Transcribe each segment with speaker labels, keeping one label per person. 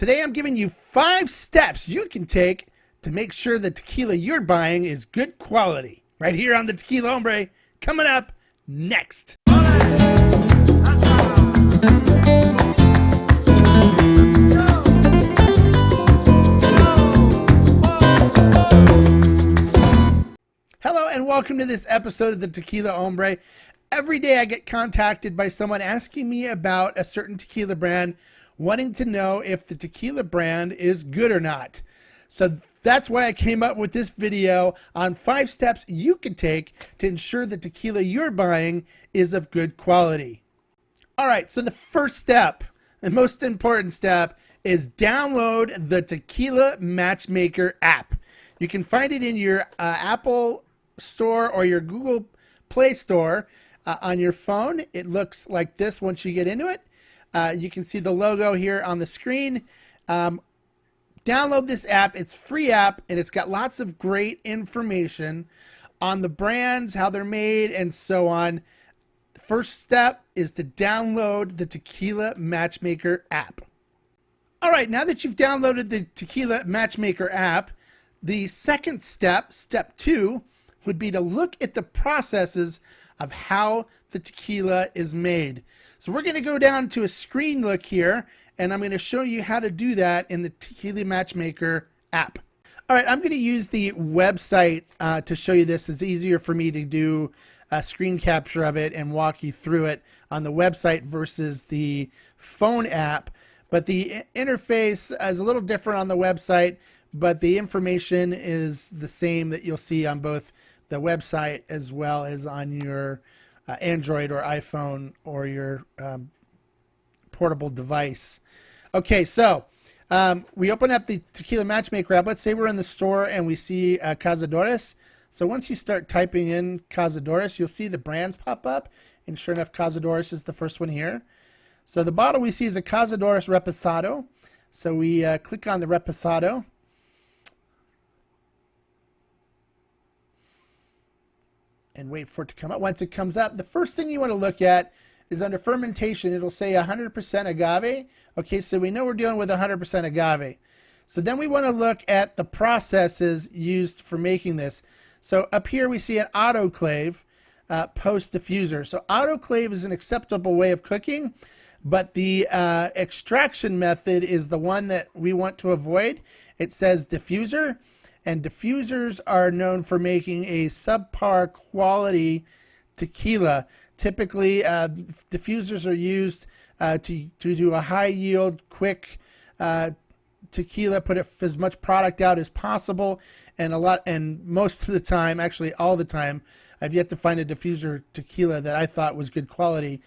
Speaker 1: Today I'm giving you 5 steps you can take to make sure the tequila you're buying is good quality. Right here on the Tequila Hombre, coming up next. Hello and welcome to this episode of the Tequila Hombre. Every day I get contacted by someone asking me about a certain tequila brand, wanting to know if the tequila brand is good or not. So that's why I came up with this video on 5 steps you can take to ensure the tequila you're buying is of good quality. All right, so the first step, the most important step, is download the Tequila Matchmaker app. You can find it in your Apple Store or your Google Play Store on your phone. It looks like this once you get into it. You can see the logo here on the screen. Download this app. It's a free app, and it's got lots of great information on the brands, how they're made, and so on. The first step is to download the Tequila Matchmaker app. All right, now that you've downloaded the Tequila Matchmaker app, the second step, step 2, would be to look at the processes of how the tequila is made. So we're going to go down to a screen look here, and I'm going to show you how to do that in the Tequila Matchmaker app. All right, I'm going to use the website to show you this. It's easier for me to do a screen capture of it and walk you through it on the website versus the phone app. But the interface is a little different on the website, but the information is the same that you'll see on both the website as well as on your Android or iPhone or your portable device. Okay, so we open up the Tequila Matchmaker app. Let's say we're in the store and we see Cazadores. So once you start typing in Cazadores, you'll see the brands pop up, and sure enough, Cazadores is the first one here. So the bottle we see is a Cazadores Reposado. So we click on the Reposado. And wait for it to come up. Once it comes up, the first thing you want to look at is under fermentation. It'll say 100% agave. Okay, so we know we're dealing with 100% agave. So then we want to look at the processes used for making this. So up here we see an autoclave post diffuser. So autoclave is an acceptable way of cooking, but the extraction method is the one that we want to avoid. It says diffuser. And diffusers are known for making a subpar quality tequila. Typically, diffusers are used to do a high yield, quick tequila, put as much product out as possible, and most of the time, actually all the time, I've yet to find a diffuser tequila that I thought was good quality.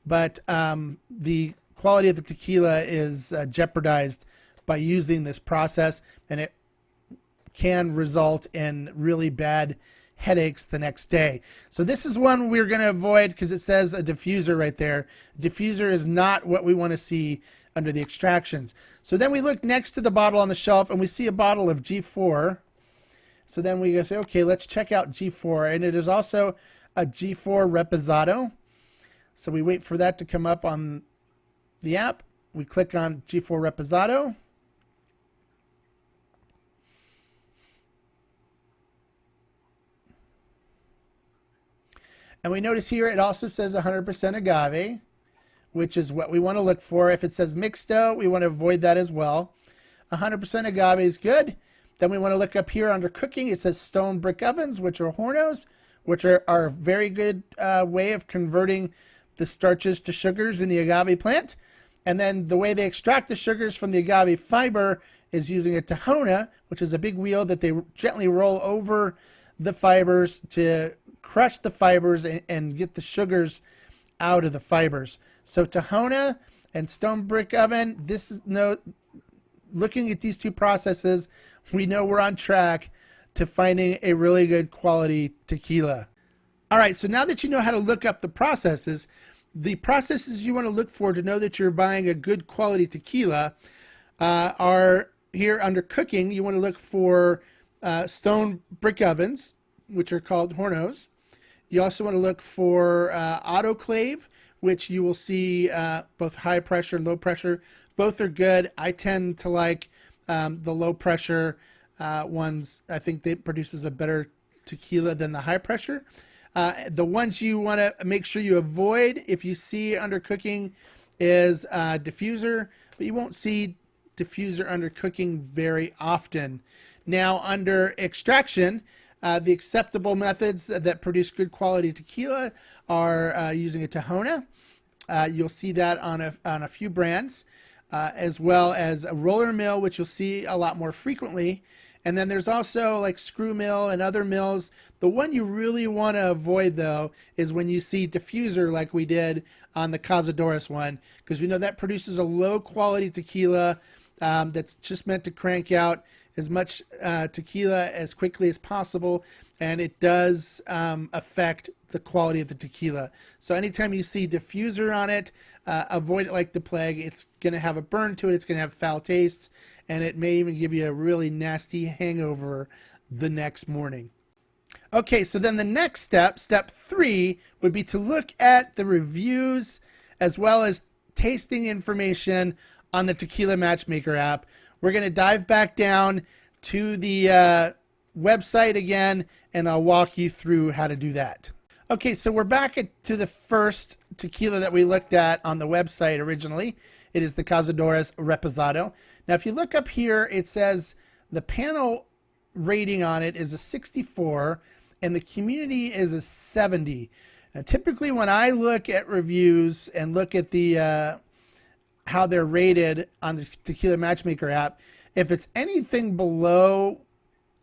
Speaker 1: But the quality of the tequila is jeopardized by using this process, and it can result in really bad headaches the next day. So this is one we're going to avoid because it says a diffuser right there. Diffuser is not what we want to see under the extractions. So then we look next to the bottle on the shelf and we see a bottle of G4. So then we go say, okay, let's check out G4. And it is also a G4 Reposado. So we wait for that to come up on the app. We click on G4 Reposado. And we notice here it also says 100% agave, which is what we want to look for. If it says mixto, we want to avoid that as well. 100% agave is good. Then we want to look up here under cooking. It says stone brick ovens, which are hornos, which are a very good way of converting the starches to sugars in the agave plant. And then the way they extract the sugars from the agave fiber is using a tahona, which is a big wheel that they gently roll over the fibers to crush the fibers and get the sugars out of the fibers. So tahona and stone brick oven, this is looking at these two processes, we know we're on track to finding a really good quality tequila. All right, so now that you know how to look up the processes you want to look for to know that you're buying a good quality tequila are here under cooking. You want to look for stone brick ovens, which are called hornos. You also want to look for autoclave, which you will see both high pressure and low pressure Both are good. I tend to like the low pressure ones. I think they produces a better tequila than the high pressure. The ones you want to make sure you avoid if you see undercooking is diffuser, but you won't see diffuser undercooking very often. Now, under extraction, the acceptable methods that produce good quality tequila are using a Tahona. You'll see that on a few brands, as well as a roller mill, which you'll see a lot more frequently. And then there's also like screw mill and other mills. The one you really want to avoid, though, is when you see diffuser like we did on the Cazadores one, because we know that produces a low quality tequila that's just meant to crank out as much tequila as quickly as possible, and it does affect the quality of the tequila. So anytime you see diffuser on it, avoid it like the plague. It's going to have a burn to it, it's going to have foul tastes, and it may even give you a really nasty hangover the next morning. Okay, so then the next step, step 3, would be to look at the reviews as well as tasting information on the Tequila Matchmaker app. We're going to dive back down to the website again, and I'll walk you through how to do that. Okay, so we're back to the first tequila that we looked at on the website originally. It is the Cazadores Reposado. Now, if you look up here, it says the panel rating on it is a 64, and the community is a 70. Now, typically, when I look at reviews and look at the how they're rated on the Tequila Matchmaker app, if it's anything below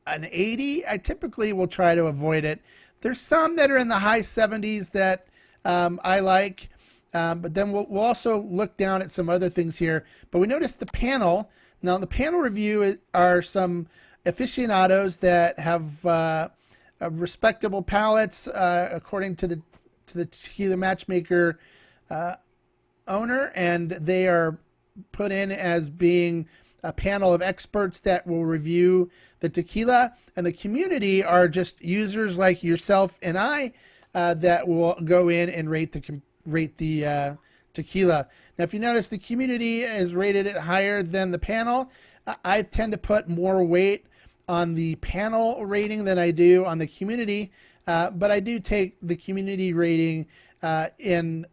Speaker 1: an 80, I typically will try to avoid it. There's some that are in the high 70s that I like, but then we'll also look down at some other things here. But we notice the panel. Now, the panel review are some aficionados that have respectable palates, according to the Tequila Matchmaker owner, and they are put in as being a panel of experts that will review the tequila, and the community are just users like yourself and I that will go in and rate the tequila. Now, if you notice, the community is rated it higher than the panel. I tend to put more weight on the panel rating than I do on the community, but I do take the community rating in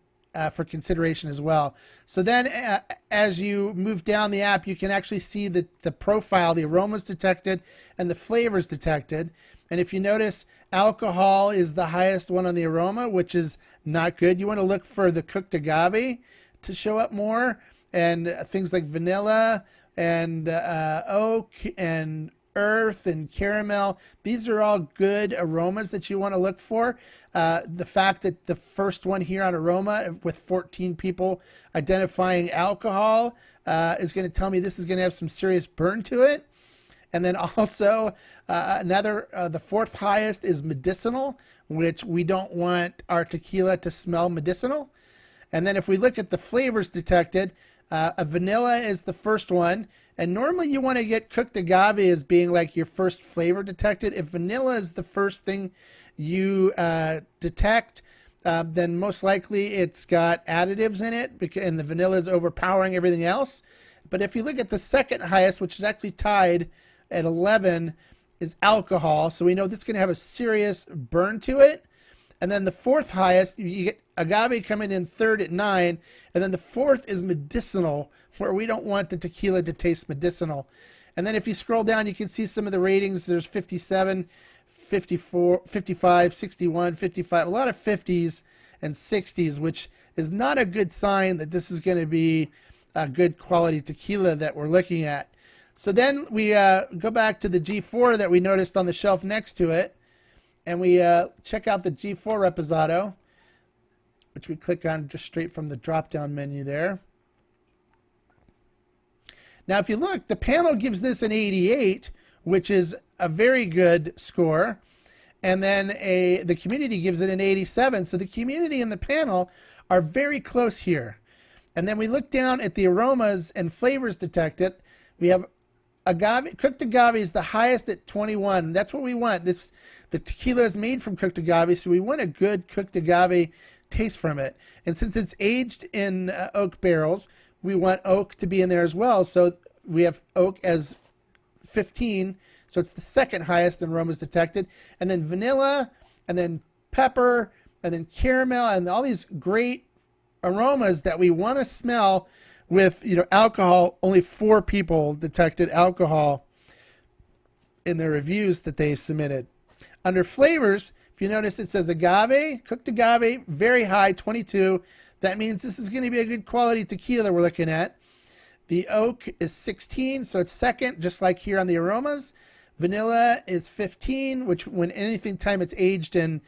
Speaker 1: for consideration as well. So then as you move down the app, you can actually see the profile, the aromas detected and the flavors detected. And if you notice, alcohol is the highest one on the aroma, which is not good. You want to look for the cooked agave to show up more, and things like vanilla and oak and earth and caramel. These are all good aromas that you want to look for. The fact that the first one here on aroma with 14 people identifying alcohol is going to tell me this is going to have some serious burn to it. And then also the fourth highest is medicinal, which we don't want our tequila to smell medicinal. And then if we look at the flavors detected, a vanilla is the first one. And normally you want to get cooked agave as being like your first flavor detected. If vanilla is the first thing you detect, then most likely it's got additives in it, and the vanilla is overpowering everything else. But if you look at the second highest, which is actually tied at 11, is alcohol. So we know this is going to have a serious burn to it. And then the fourth highest, you get agave coming in third at 9. And then the fourth is medicinal, where we don't want the tequila to taste medicinal. And then if you scroll down, you can see some of the ratings. There's 57, 54, 55, 61, 55, a lot of 50s and 60s, which is not a good sign that this is going to be a good quality tequila that we're looking at. So then we go back to the G4 that we noticed on the shelf next to it, and we check out the G4 Reposado, which we click on just straight from the drop-down menu there. Now, if you look, the panel gives this an 88, which is a very good score, and then the community gives it an 87. So the community and the panel are very close here. And then we look down at the aromas and flavors detected. We have agave. Cooked agave is the highest at 21. That's what we want. The tequila is made from cooked agave, so we want a good cooked agave taste from it. And since it's aged in oak barrels, we want oak to be in there as well. So we have oak as 15, so it's the second highest in aromas detected. And then vanilla, and then pepper, and then caramel, and all these great aromas that we want to smell with, alcohol. Only 4 people detected alcohol in their reviews that they submitted. Under flavors, if you notice, it says agave, cooked agave, very high, 22. That means this is going to be a good quality tequila we're looking at. The oak is 16, so it's second, just like here on the aromas. Vanilla is 15, which when anything time it's aged in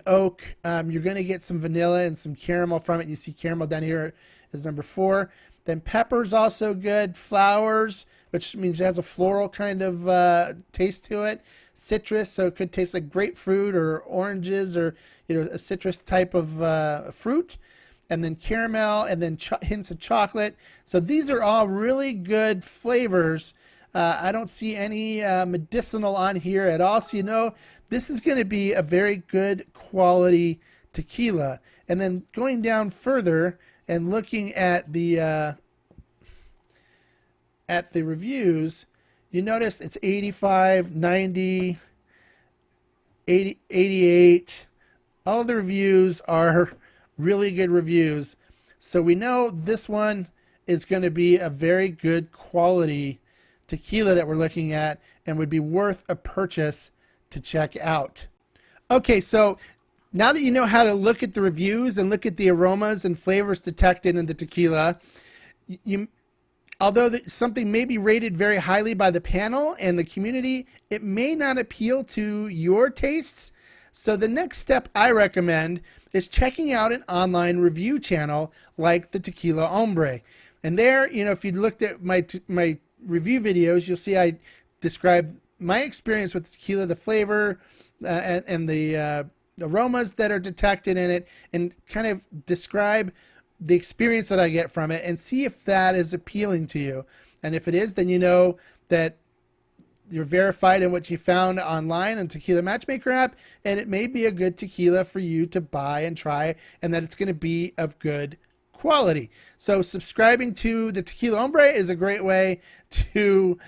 Speaker 1: oak, you're going to get some vanilla and some caramel from it. You see caramel down here is number 4. Then pepper's also good. Flowers, which means it has a floral kind of taste to it. Citrus, so it could taste like grapefruit or oranges or a citrus type of fruit. And then caramel, and then hints of chocolate. So these are all really good flavors. I don't see any medicinal on here at all. So this is going to be a very good quality tequila. And then going down further and looking at the reviews, you notice it's 85, 90, 80, 88. All the reviews are really good reviews. So we know this one is going to be a very good quality tequila that we're looking at and would be worth a purchase to check out. Okay, so now that you know how to look at the reviews and look at the aromas and flavors detected in the tequila, although something may be rated very highly by the panel and the community, it may not appeal to your tastes. So the next step I recommend is checking out an online review channel like the Tequila Hombre. And there, if you looked at my review videos, you'll see I describe my experience with tequila, the flavor, and the aromas that are detected in it, and kind of describe the experience that I get from it and see if that is appealing to you. And if it is, then you know that you're verified in what you found online on Tequila Matchmaker app, and it may be a good tequila for you to buy and try, and that it's going to be of good quality. So subscribing to the Tequila Hombre is a great way to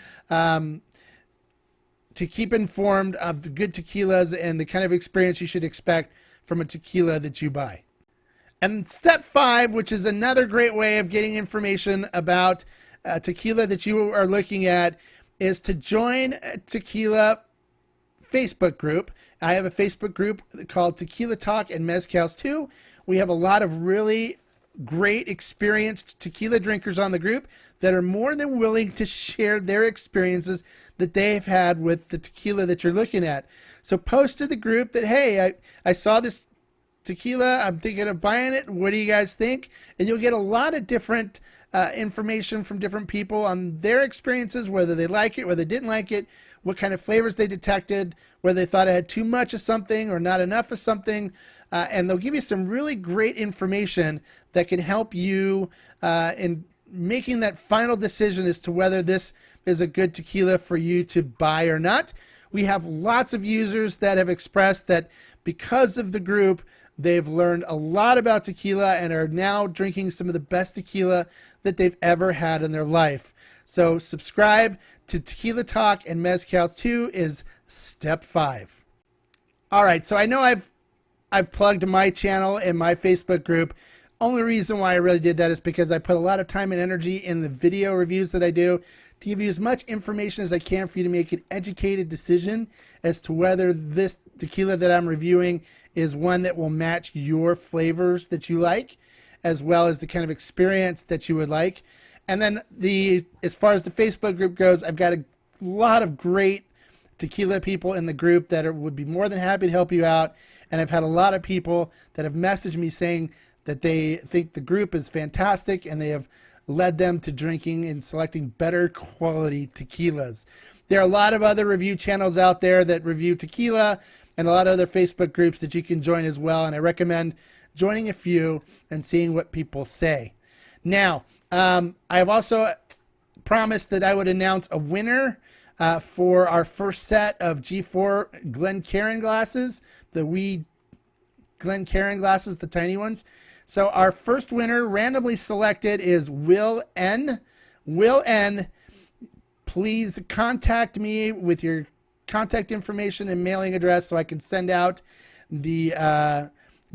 Speaker 1: keep informed of the good tequilas and the kind of experience you should expect from a tequila that you buy. And step 5, which is another great way of getting information about tequila that you are looking at, is to join a tequila Facebook group. I have a Facebook group called Tequila Talk and Mezcals too. We have a lot of really great experienced tequila drinkers on the group that are more than willing to share their experiences that they've had with the tequila that you're looking at. So post to the group that, hey, I saw this tequila, I'm thinking of buying it. What do you guys think? And you'll get a lot of different information from different people on their experiences, whether they like it, whether they didn't like it, what kind of flavors they detected, whether they thought it had too much of something or not enough of something. And they'll give you some really great information that can help you in making that final decision as to whether this is a good tequila for you to buy or not. We have lots of users that have expressed that because of the group, they've learned a lot about tequila and are now drinking some of the best tequila that they've ever had in their life. So subscribe to Tequila Talk and Mezcal 2 is step 5. All right, so I know I've plugged my channel and my Facebook group. Only reason why I really did that is because I put a lot of time and energy in the video reviews that I do to give you as much information as I can for you to make an educated decision as to whether this tequila that I'm reviewing is one that will match your flavors that you like, as well as the kind of experience that you would like. And then as far as the Facebook group goes, I've got a lot of great tequila people in the group that would be more than happy to help you out. And I've had a lot of people that have messaged me saying that they think the group is fantastic and they have led them to drinking and selecting better quality tequilas. There are a lot of other review channels out there that review tequila and a lot of other Facebook groups that you can join as well. And I recommend joining a few and seeing what people say. Now, I have also promised that I would announce a winner for our first set of G4 Glencairn glasses, the wee Glencairn glasses, the tiny ones. So our first winner, randomly selected, is Will N. Will N. Please contact me with your contact information and mailing address so I can send out the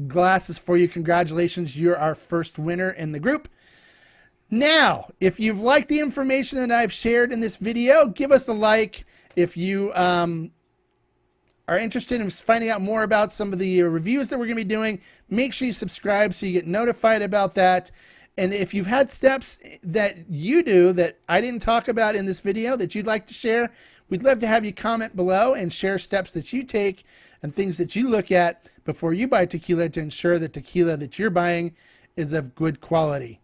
Speaker 1: glasses for you. Congratulations, you're our first winner in the group. Now, if you've liked the information that I've shared in this video, give us a like. If you are interested in finding out more about some of the reviews that we're going to be doing, make sure you subscribe so you get notified about that. And if you've had steps that you do that I didn't talk about in this video that you'd like to share, we'd love to have you comment below and share steps that you take and things that you look at before you buy tequila to ensure that tequila that you're buying is of good quality.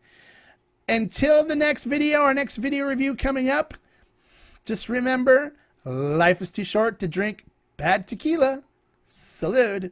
Speaker 1: Until the next video, our next video review coming up, just remember, life is too short to drink bad tequila. Salud.